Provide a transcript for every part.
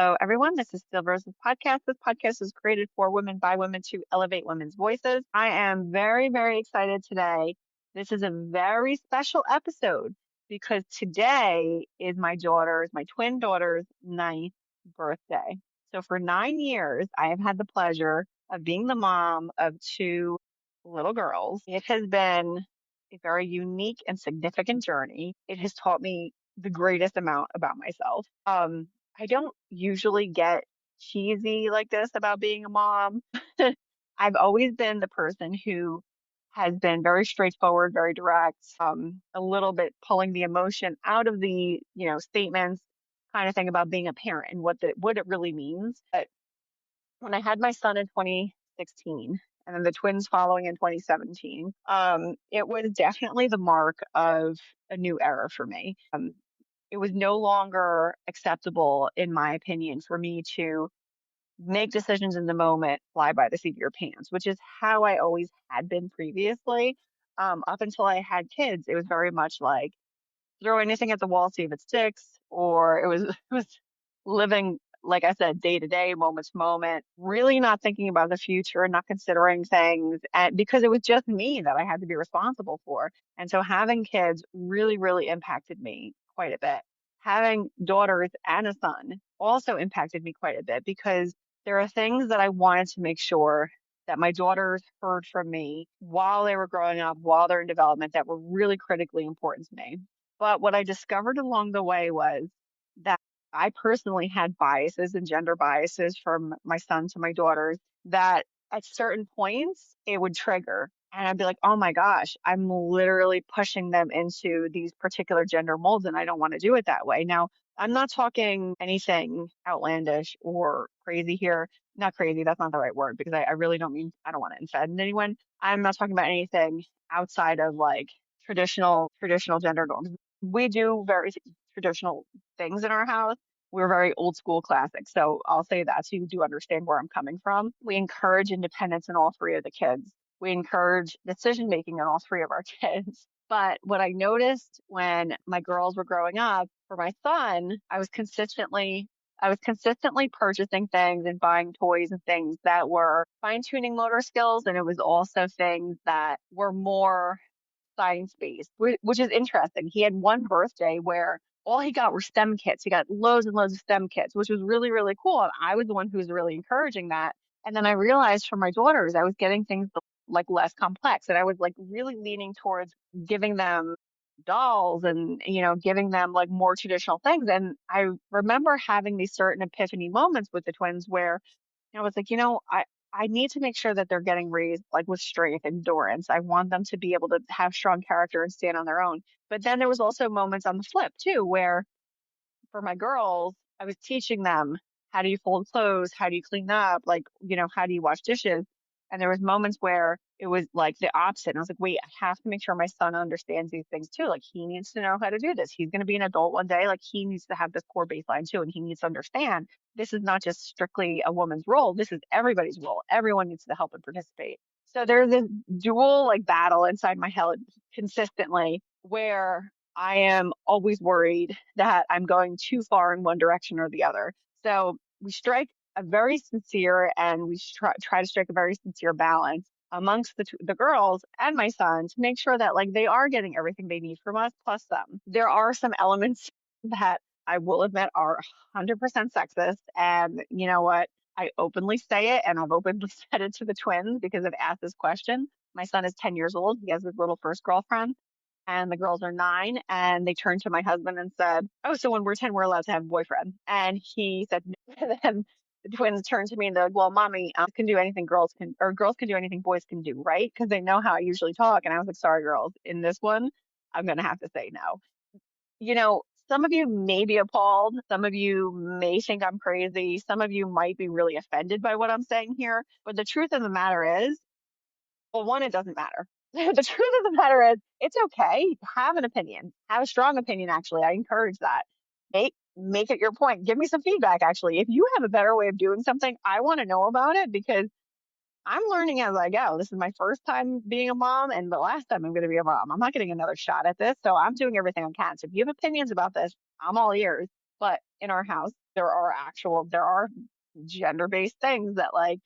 Hello, everyone. This is Still Rose's podcast. This podcast is created for women by women to elevate women's voices. I am very, very excited today. This is a very special episode because today is my twin daughter's ninth birthday. So for 9 years, I have had the pleasure of being the mom of two little girls. It has been a very unique and significant journey. It has taught me the greatest amount about myself. I don't usually get cheesy like this about being a mom. I've always been the person who has been very straightforward, very direct, a little bit pulling the emotion out of the, statements kind of thing about being a parent and what it really means. But when I had my son in 2016 and then the twins following in 2017, it was definitely the mark of a new era for me. It was no longer acceptable, in my opinion, for me to make decisions in the moment, fly by the seat of your pants, which is how I always had been previously. Up until I had kids, it was very much like throw anything at the wall, see if it sticks, or it was it was living, like I said, day to day, moment to moment, really not thinking about the future and not considering things, and because it was just me that I had to be responsible for. And so having kids really, really impacted me quite a bit. Having daughters and a son also impacted me quite a bit because there are things that I wanted to make sure that my daughters heard from me while they were growing up, while they're in development, that were really critically important to me. But what I discovered along the way was that I personally had biases and gender biases from my son to my daughters that at certain points it would trigger. And I'd be like, oh my gosh, I'm literally pushing them into these particular gender molds, and I don't want to do it that way. Now, I'm not talking anything outlandish or crazy here. Not crazy, that's not the right word because I really don't mean, I don't want to offend anyone. I'm not talking about anything outside of like traditional gender norms. We do very traditional things in our house. We're very old school classic. So I'll say that so you do understand where I'm coming from. We encourage independence in all three of the kids. We encourage decision making in all three of our kids. But what I noticed when my girls were growing up, for my son, I was consistently purchasing things and buying toys and things that were fine-tuning motor skills, and it was also things that were more science-based, which is interesting. He had one birthday where all he got were STEM kits. He got loads and loads of STEM kits, which was really, really cool. And I was the one who was really encouraging that. And then I realized for my daughters, I was getting things like less complex, and I was like really leaning towards giving them dolls and giving them like more traditional things. And I remember having these certain epiphany moments with the twins where I was like, I need to make sure that they're getting raised like with strength, endurance. I want them to be able to have strong character and stand on their own. But then there was also moments on the flip too, where for my girls, I was teaching them how do you fold clothes, how do you clean up, like, how do you wash dishes? And there was moments where it was like the opposite. And I was like, wait, I have to make sure my son understands these things too. Like he needs to know how to do this. He's going to be an adult one day. Like he needs to have this core baseline too. And he needs to understand this is not just strictly a woman's role. This is everybody's role. Everyone needs to help and participate. So there's this dual like battle inside my head consistently where I am always worried that I'm going too far in one direction or the other. So we strike a very sincere and we try to strike a very sincere balance amongst the girls and my son to make sure that like they are getting everything they need from us plus some. There are some elements that I will admit are 100% sexist. And you know what? I openly say it and I've openly said it to the twins because I've asked this question. My son is 10 years old. He has his little first girlfriend and the girls are 9. And they turned to my husband and said, oh, so when we're 10, we're allowed to have a boyfriend. And he said, no. And then the twins turned to me and they're like, well, mommy, can do anything girls can do anything boys can do, right? Because they know how I usually talk. And I was like, sorry, girls, in this one, I'm going to have to say no. Some of you may be appalled. Some of you may think I'm crazy. Some of you might be really offended by what I'm saying here. But the truth of the matter is, well, one, it doesn't matter. The truth of the matter is, it's okay. Have an opinion. Have a strong opinion, actually. I encourage that. Make it your point. Give me some feedback, actually. If you have a better way of doing something, I want to know about it because I'm learning as I go. This is my first time being a mom and the last time I'm going to be a mom. I'm not getting another shot at this. So I'm doing everything I can. So if you have opinions about this, I'm all ears. But in our house, there are gender-based things that like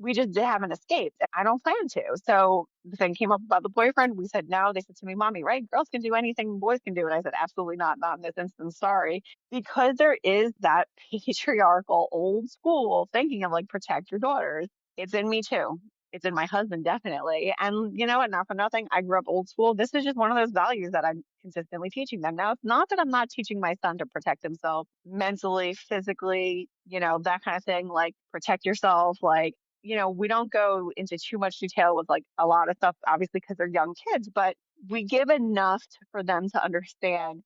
we just haven't escaped. And I don't plan to. So the thing came up about the boyfriend. We said no. They said to me, "Mommy, right? Girls can do anything boys can do." And I said, "Absolutely not. Not in this instance. Sorry." Because there is that patriarchal old school thinking of like protect your daughters. It's in me too. It's in my husband definitely. And you know what? Not for nothing. I grew up old school. This is just one of those values that I'm consistently teaching them. Now, it's not that I'm not teaching my son to protect himself mentally, physically, that kind of thing. Like protect yourself. Like we don't go into too much detail with like a lot of stuff, obviously, because they're young kids, but we give enough for them to understand,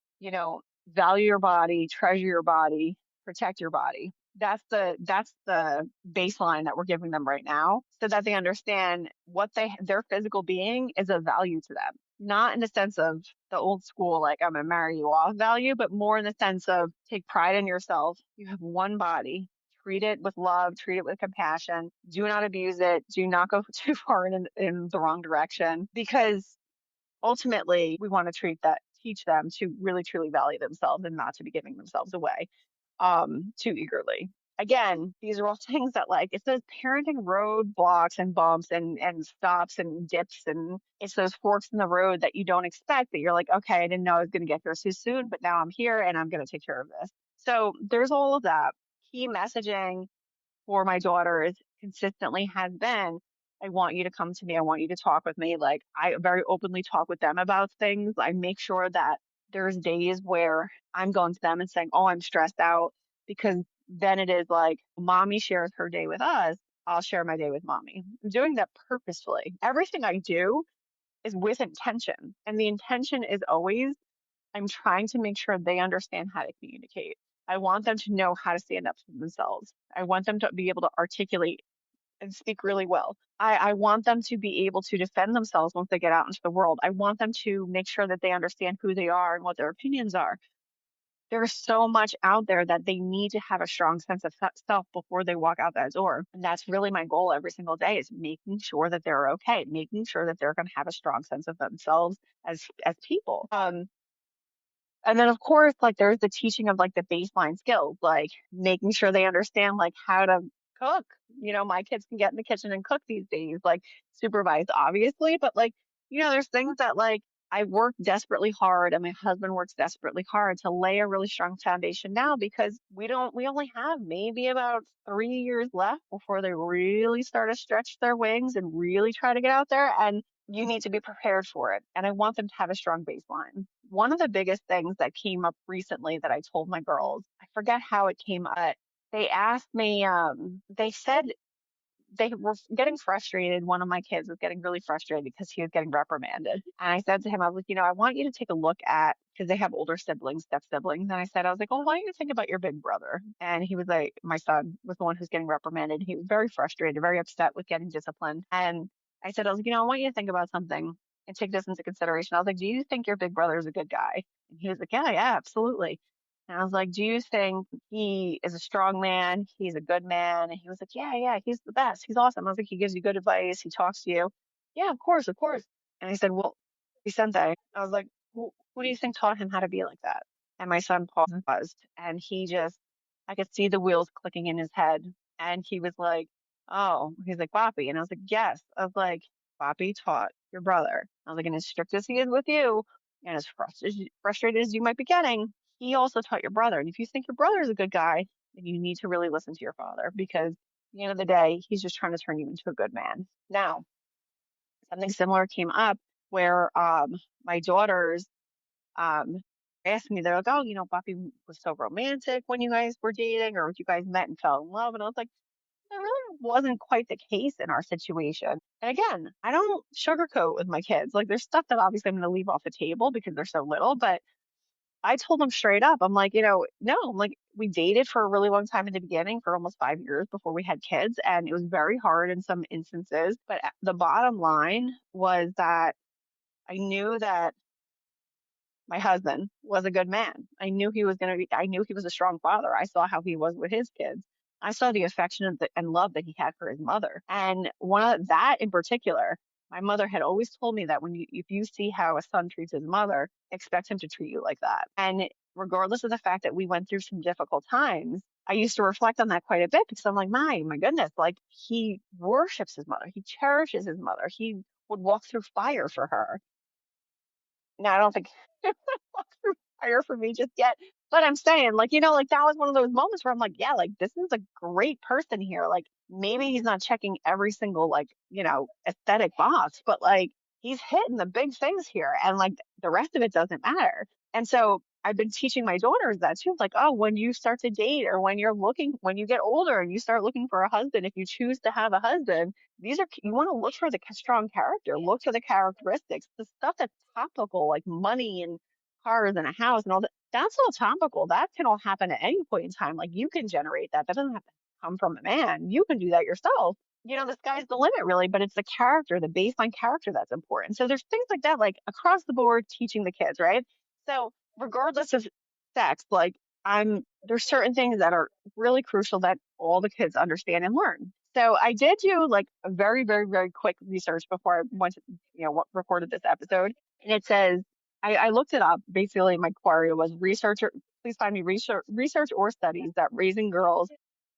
value your body, treasure your body, protect your body. That's the baseline that we're giving them right now so that they understand what their physical being is of value to them. Not in the sense of the old school, like I'm gonna marry you off value, but more in the sense of take pride in yourself. You have one body, treat it with love, treat it with compassion. Do not abuse it. Do not go too far in the wrong direction because ultimately we want to teach them to really truly value themselves and not to be giving themselves away too eagerly. Again, these are all things that like it's those parenting roadblocks and bumps and stops and dips and it's those forks in the road that you don't expect that you're like, okay, I didn't know I was going to get here so soon, but now I'm here and I'm going to take care of this. So there's all of that. Key messaging for my daughters consistently has been, I want you to come to me. I want you to talk with me. Like I very openly talk with them about things. I make sure that there's days where I'm going to them and saying, "Oh, I'm stressed out," because then it is like mommy shares her day with us. I'll share my day with mommy. I'm doing that purposefully. Everything I do is with intention. And the intention is always I'm trying to make sure they understand how to communicate. I want them to know how to stand up for themselves. I want them to be able to articulate and speak really well. I want them to be able to defend themselves once they get out into the world. I want them to make sure that they understand who they are and what their opinions are. There's so much out there that they need to have a strong sense of self before they walk out that door. And that's really my goal every single day is making sure that they're okay, making sure that they're going to have a strong sense of themselves as people. And then of course, like there's the teaching of like the baseline skills, like making sure they understand like how to cook. My kids can get in the kitchen and cook these days, like supervised obviously, but like, there's things that like I work desperately hard and my husband works desperately hard to lay a really strong foundation now because we only have maybe about 3 years left before they really start to stretch their wings and really try to get out there. And you need to be prepared for it. And I want them to have a strong baseline. One of the biggest things that came up recently that I told my girls, I forget how it came up. They asked me, they said they were getting frustrated. One of my kids was getting really frustrated because he was getting reprimanded. And I said to him, I was like, I want you to take a look at, because they have older siblings, step siblings. And I was like, well, why don't you think about your big brother? And he was like, my son was the one who's getting reprimanded. He was very frustrated, very upset with getting disciplined. And I was like, I want you to think about something and take this into consideration. I was like, do you think your big brother is a good guy? And he was like, yeah, yeah, absolutely. And I was like, do you think he is a strong man? He's a good man? And he was like, yeah, yeah, he's the best. He's awesome. I was like, he gives you good advice. He talks to you. Yeah, of course, of course. And he said, well, Vicente. I was like, who do you think taught him how to be like that? And my son paused and I could see the wheels clicking in his head. And he was like, oh, he's like, Poppy. And I was like, yes. I was like, Poppy taught your brother. I was like, and as strict as he is with you, and as frustrated as you might be getting, he also taught your brother. And if you think your brother is a good guy, then you need to really listen to your father because at the end of the day, he's just trying to turn you into a good man. Now, something similar came up where my daughters um asked me, they're like, oh, Buffy was so romantic when you guys were dating or you guys met and fell in love. And I was like, that really wasn't quite the case in our situation. And again, I don't sugarcoat with my kids. Like there's stuff that obviously I'm going to leave off the table because they're so little, but I told them straight up, I'm like, no, I'm like, we dated for a really long time in the beginning for almost 5 years before we had kids. And it was very hard in some instances. But the bottom line was that I knew that my husband was a good man. I knew he was a strong father. I saw how he was with his kids. I saw the affection and love that he had for his mother. And one of that in particular, my mother had always told me that if you see how a son treats his mother, expect him to treat you like that. And regardless of the fact that we went through some difficult times, I used to reflect on that quite a bit because I'm like, my goodness, like he worships his mother. He cherishes his mother. He would walk through fire for her. Now, I don't think walk through fire for me just yet. But I'm saying, like, like that was one of those moments where I'm like, yeah, like this is a great person here. Like maybe he's not checking every single like, aesthetic box, but like he's hitting the big things here. And like the rest of it doesn't matter. And so I've been teaching my daughters that too. Like, oh, when you start to date or when you get older and you start looking for a husband, if you choose to have a husband, you want to look for the strong character, look for the characteristics, the stuff that's topical, like money and cars and a house and all that. That's all topical. That can all happen at any point in time. Like you can generate that. That doesn't have to come from a man. You can do that yourself. The sky's the limit, really, but it's the character, the baseline character that's important. So there's things like that, like across the board, teaching the kids, right? So regardless of sex, like there's certain things that are really crucial that all the kids understand and learn. So I did do like a very, very, very quick research before I went to, recorded this episode. And it says, I looked it up. Basically, my query was researcher, please find me research or studies that raising girls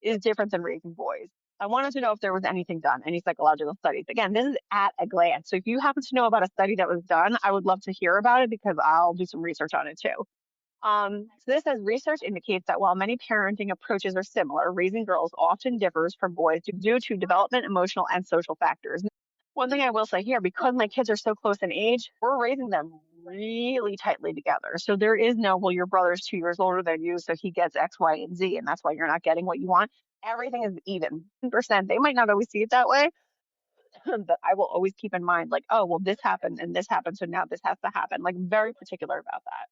is different than raising boys. I wanted to know if there was anything done, any psychological studies. Again, this is at a glance. So if you happen to know about a study that was done, I would love to hear about it because I'll do some research on it too. So this says research indicates that while many parenting approaches are similar, raising girls often differs from boys due to development, emotional, and social factors. One thing I will say here, because my kids are so close in age, we're raising them really tightly together. So there is no, well, your brother's 2 years older than you, so he gets X, Y, and Z, and that's why you're not getting what you want. Everything is even. Percent. They might not always see it that way, but I will always keep in mind, like, oh, well, this happened and this happened, so now this has to happen. Like, very particular about that.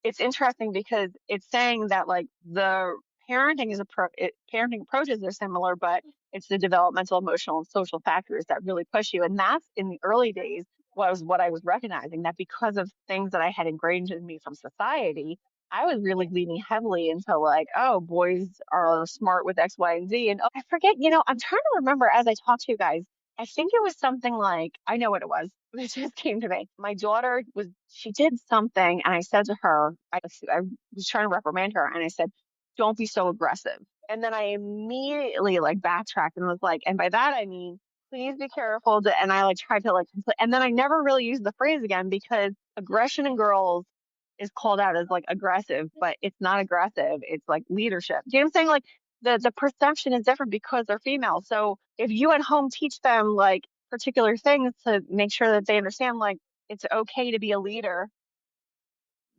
It's interesting because it's saying that like the parenting approaches are similar, but it's the developmental, emotional, and social factors that really push you. And that's in the early days was what I was recognizing that because of things that I had ingrained in me from society, I was really leaning heavily into like, oh, boys are smart with X, Y, and Z. And oh, I forget, I'm trying to remember as I talk to you guys. I think it was something like, I know what it was. It just came to me. My daughter she did something, and I said to her, I was trying to reprimand her, and I said, don't be so aggressive. And then I immediately like backtracked and was like, and by that I mean, please be careful. And I like tried to like, and then I never really used the phrase again because aggression in girls is called out as like aggressive, but it's not aggressive. It's like leadership. Do you know what I'm saying? Like the perception is different because they're female. So if you at home teach them like particular things to make sure that they understand like it's okay to be a leader.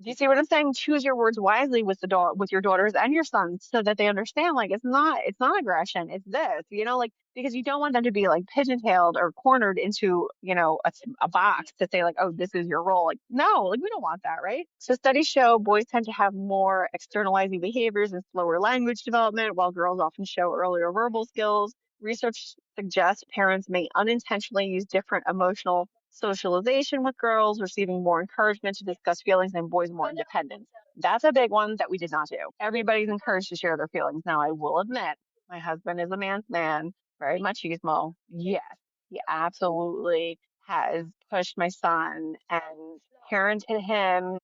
Do you see what I'm saying? Choose your words wisely with with your daughters and your sons so that they understand like it's not aggression, it's this, like because you don't want them to be like pigeon-tailed or cornered into, a box to say like, oh, this is your role. Like, no, like we don't want that, right? So studies show boys tend to have more externalizing behaviors and slower language development, while girls often show earlier verbal skills. Research suggests parents may unintentionally use different emotional socialization with girls, receiving more encouragement to discuss feelings, and boys more independence. That's a big one that we did not do. Everybody's encouraged to share their feelings. Now, I will admit, my husband is a man's man, very machismo. Yes, he absolutely has pushed my son and parented him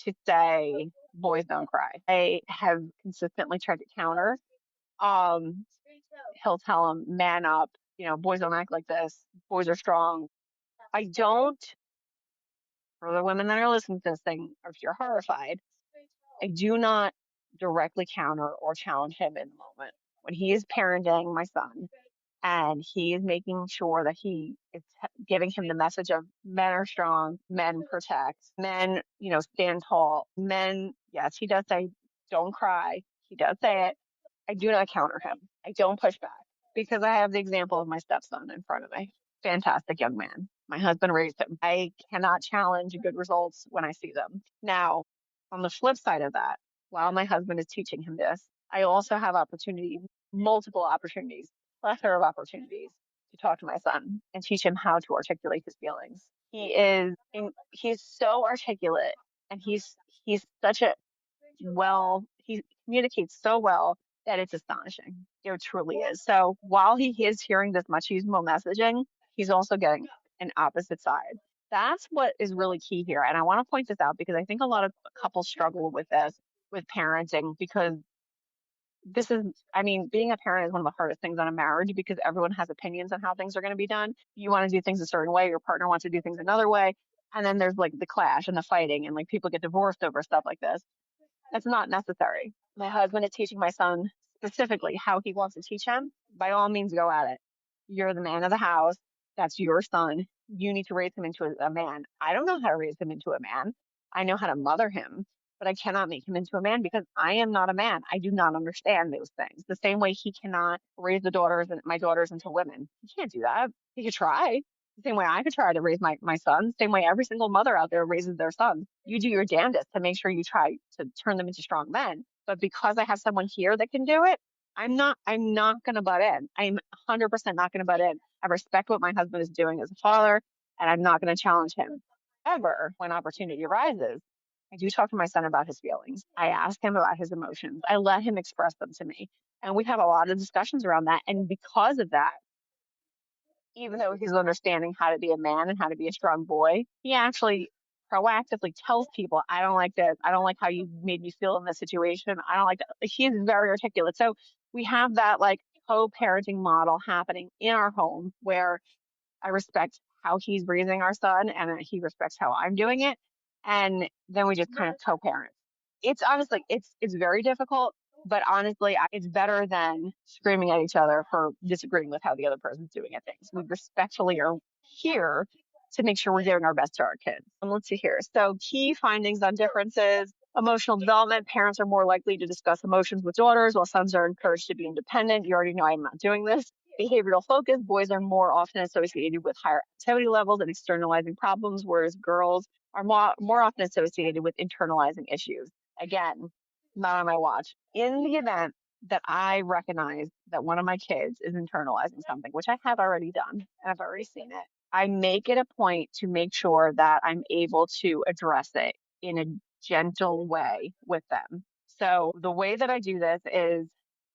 to say, boys don't cry. I have consistently tried to counter. Um, he'll tell him, man up, boys don't act like this, boys are strong. I don't, for the women that are listening to this thing, or if you're horrified, I do not directly counter or challenge him in the moment. When he is parenting my son and he is making sure that he is giving him the message of men are strong, men protect, men, stand tall, men, yes, he does say, don't cry. He does say it. I do not counter him. I don't push back because I have the example of my stepson in front of me. Fantastic young man. My husband raised him. I cannot challenge good results when I see them. Now, on the flip side of that, while my husband is teaching him this, I also have opportunities, multiple opportunities, plethora of opportunities to talk to my son and teach him how to articulate his feelings. He's so articulate and he's such a he communicates so well that it's astonishing. It truly is. So while he is hearing this machismo messaging, he's also getting an opposite side. That's what is really key here. And I want to point this out because I think a lot of couples struggle with this, with parenting, because this is, I mean, being a parent is one of the hardest things on a marriage because everyone has opinions on how things are going to be done. You want to do things a certain way, your partner wants to do things another way. And then there's like the clash and the fighting, and like people get divorced over stuff like this. That's not necessary. My husband is teaching my son specifically how he wants to teach him. By all means, go at it. You're the man of the house. That's your son. You need to raise him into a man. I don't know how to raise him into a man. I know how to mother him, but I cannot make him into a man because I am not a man. I do not understand those things. The same way he cannot raise the daughters and my daughters into women. He can't do that. He could try. The same way I could try to raise my son, same way every single mother out there raises their sons. You do your damnedest to make sure you try to turn them into strong men. But because I have someone here that can do it, I'm not gonna butt in. I'm 100% not gonna butt in. I respect what my husband is doing as a father, and I'm not gonna challenge him. However, when opportunity arises, I do talk to my son about his feelings. I ask him about his emotions. I let him express them to me. And we have a lot of discussions around that. And because of that, even though he's understanding how to be a man and how to be a strong boy, he actually proactively tells people, I don't like this. I don't like how you made me feel in this situation. I don't like that. Like, he is very articulate. So we have that like co-parenting model happening in our home where I respect how he's raising our son and he respects how I'm doing it. And then we just kind of co-parent. It's honestly, it's very difficult, but honestly, it's better than screaming at each other for disagreeing with how the other person's doing at things. We respectfully are here to make sure we're giving our best to our kids. Let's see here. So key findings on differences. Emotional development. Parents are more likely to discuss emotions with daughters, while sons are encouraged to be independent. You already know I'm not doing this. Behavioral focus. Boys are more often associated with higher activity levels and externalizing problems, whereas girls are more often associated with internalizing issues. Again, not on my watch. In the event that I recognize that one of my kids is internalizing something, which I have already done, and I've already seen it, I make it a point to make sure that I'm able to address it in a gentle way with them. So the way that I do this is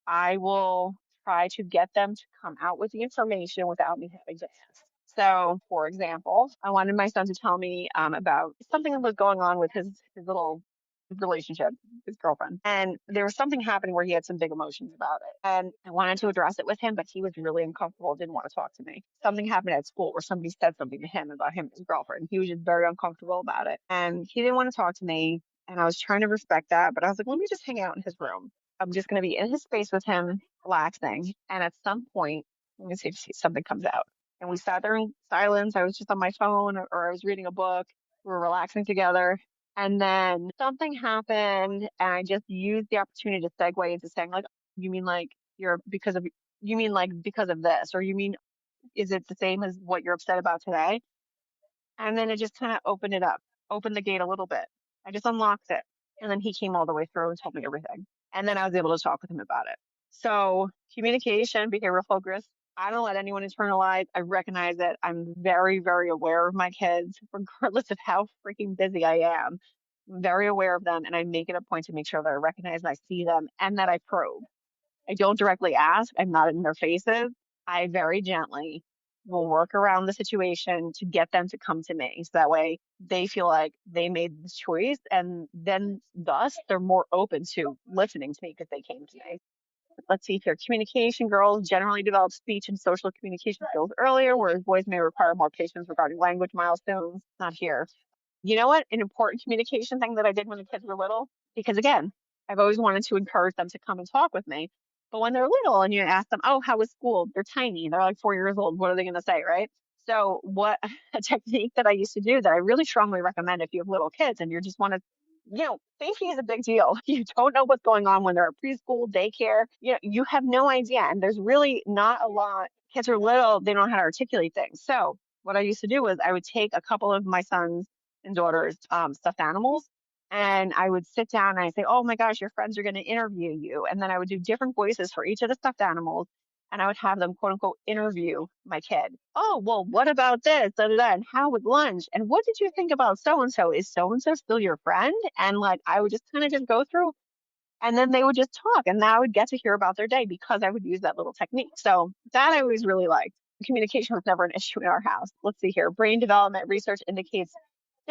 I will try to get them to come out with the information without me having to ask. So, for example, I wanted my son to tell me about something that was going on with his little relationship, his girlfriend. And there was something happening where he had some big emotions about it. And I wanted to address it with him, but he was really uncomfortable, didn't want to talk to me. Something happened at school where somebody said something to him about him and his girlfriend. He was just very uncomfortable about it. And he didn't want to talk to me. And I was trying to respect that, but I was like, let me just hang out in his room. I'm just going to be in his space with him, relaxing. And at some point, let me see if something comes out. And we sat there in silence. I was just on my phone or I was reading a book. We were relaxing together. And then something happened, and I just used the opportunity to segue into saying, like, you mean like you're because of, you mean like because of this, or you mean, is it the same as what you're upset about today? And then it just kind of opened it up, opened the gate a little bit. I just unlocked it. And then he came all the way through and told me everything. And then I was able to talk with him about it. So communication, behavioral focus. I don't let anyone internalize. I recognize it. I'm very, very aware of my kids, regardless of how freaking busy I am. I'm very aware of them. And I make it a point to make sure that I recognize and I see them and that I probe. I don't directly ask. I'm not in their faces. I very gently will work around the situation to get them to come to me. So that way they feel like they made the choice and then thus they're more open to listening to me because they came to me. Let's see here. Communication. Girls generally develop speech and social communication skills earlier, whereas boys may require more patience regarding language milestones. Not here. You know what? An important communication thing that I did when the kids were little, because again, I've always wanted to encourage them to come and talk with me. But when they're little and you ask them, oh, how was school? They're tiny. They're like 4 years old. What are they going to say? Right. So what a technique that I used to do that I really strongly recommend if you have little kids and you just want to, safety is a big deal. You don't know what's going on when they're at preschool, daycare. You have no idea. And there's really not a lot. Kids are little. They don't know how to articulate things. So what I used to do was I would take a couple of my sons and daughters stuffed animals. And I would sit down and I say, oh my gosh, your friends are going to interview you. And then I would do different voices for each of the stuffed animals. And I would have them, quote unquote, interview my kid. Oh, well, what about this? Da, da, da, and how was lunch? And what did you think about so and so? Is so and so still your friend? And like, I would just kind of just go through and then they would just talk. And then I would get to hear about their day because I would use that little technique. So that I always really liked. Communication was never an issue in our house. Let's see here. Brain development research indicates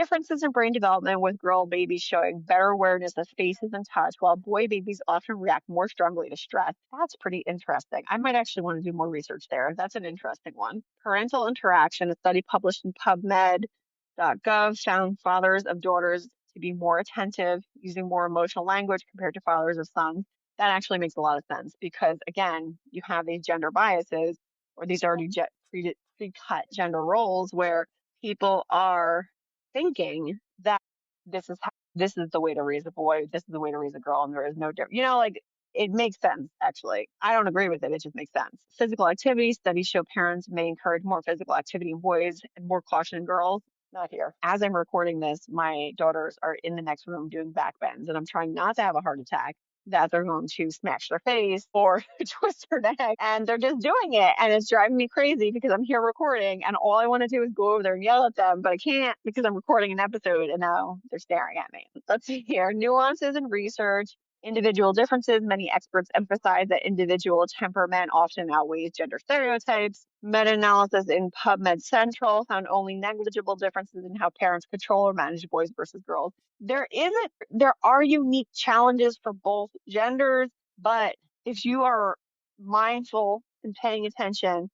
Differences in brain development with girl babies showing better awareness of faces and touch, while boy babies often react more strongly to stress. That's pretty interesting. I might actually want to do more research there. That's an interesting one. Parental interaction, a study published in PubMed.gov found fathers of daughters to be more attentive, using more emotional language compared to fathers of sons. That actually makes a lot of sense because, again, you have these gender biases or these already pre-cut gender roles where people are thinking that this is the way to raise a boy, this is the way to raise a girl, and there is no different. Like it makes sense actually. I don't agree with it, it just makes sense. Physical activity studies show parents may encourage more physical activity in boys and more caution in girls. Not here. As I'm recording this, my daughters are in the next room doing back bends, and I'm trying not to have a heart attack that they're going to smash their face or twist their neck. And they're just doing it. And it's driving me crazy because I'm here recording and all I want to do is go over there and yell at them, but I can't because I'm recording an episode and now they're staring at me. Let's see here. Nuances in research. Individual differences. Many experts emphasize that individual temperament often outweighs gender stereotypes. Meta-analysis in PubMed Central found only negligible differences in how parents control or manage boys versus girls. There are unique challenges for both genders, but if you are mindful and paying attention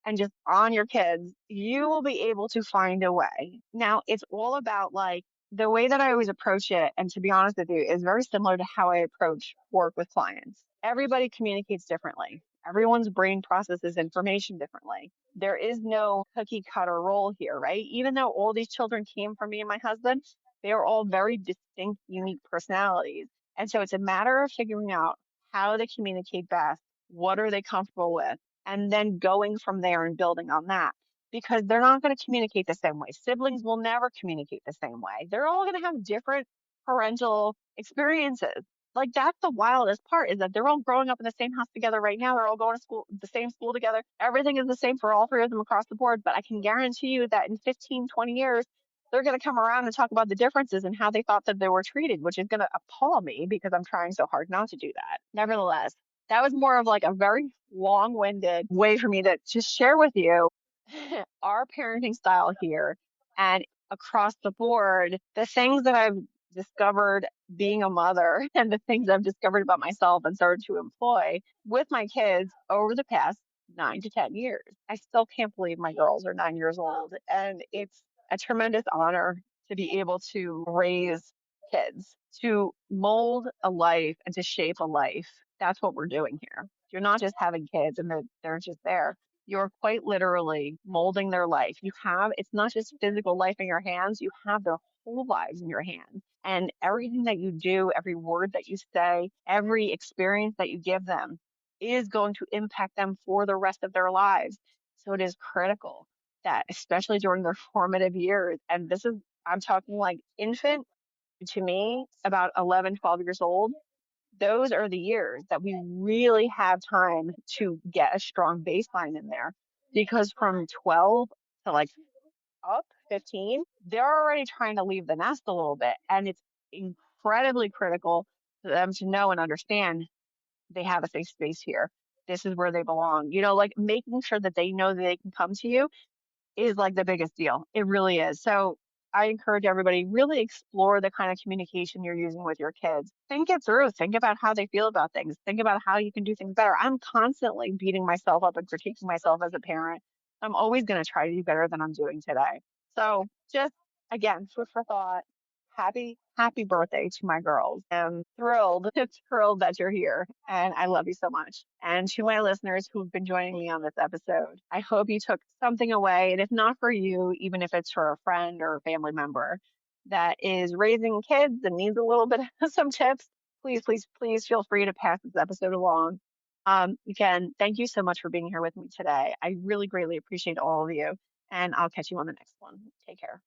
and just on your kids, you will be able to find a way. Now, it's all about like the way that I always approach it, and to be honest with you, is very similar to how I approach work with clients. Everybody communicates differently. Everyone's brain processes information differently. There is no cookie cutter role here, right? Even though all these children came from me and my husband, they are all very distinct, unique personalities. And so it's a matter of figuring out how they communicate best, what are they comfortable with, and then going from there and building on that because they're not going to communicate the same way. Siblings will never communicate the same way. They're all going to have different parental experiences. Like that's the wildest part is that they're all growing up in the same house together right now. They're all going to school, the same school together. Everything is the same for all three of them across the board. But I can guarantee you that in 15, 20 years, they're going to come around and talk about the differences and how they thought that they were treated, which is going to appall me because I'm trying so hard not to do that. Nevertheless, that was more of like a very long-winded way for me to just share with you our parenting style here and across the board, the things that I've discovered being a mother and the things I've discovered about myself and started to employ with my kids over the past 9 to 10 years. I still can't believe my girls are 9 years old, and it's a tremendous honor to be able to raise kids, to mold a life and to shape a life. That's what we're doing here. You're not just having kids and they're just there. You're quite literally molding their life. It's not just physical life in your hands, you have their whole lives in your hands. And everything that you do, every word that you say, every experience that you give them is going to impact them for the rest of their lives. So it is critical that, especially during their formative years, and I'm talking like infant to me, about 11, 12 years old, those are the years that we really have time to get a strong baseline in there. Because from 12 to like up 15, they're already trying to leave the nest a little bit. And it's incredibly critical for them to know and understand they have a safe space here. This is where they belong. Like making sure that they know that they can come to you is like the biggest deal. It really is. So I encourage everybody really explore the kind of communication you're using with your kids. Think it through. Think about how they feel about things. Think about how you can do things better. I'm constantly beating myself up and critiquing myself as a parent. I'm always going to try to do better than I'm doing today. So just again, food for thought. Happy birthday to my girls. I'm thrilled, thrilled that you're here. And I love you so much. And to my listeners who've been joining me on this episode, I hope you took something away. And if not for you, even if it's for a friend or a family member that is raising kids and needs a little bit of some tips, please feel free to pass this episode along. Again, thank you so much for being here with me today. I really greatly appreciate all of you. And I'll catch you on the next one. Take care.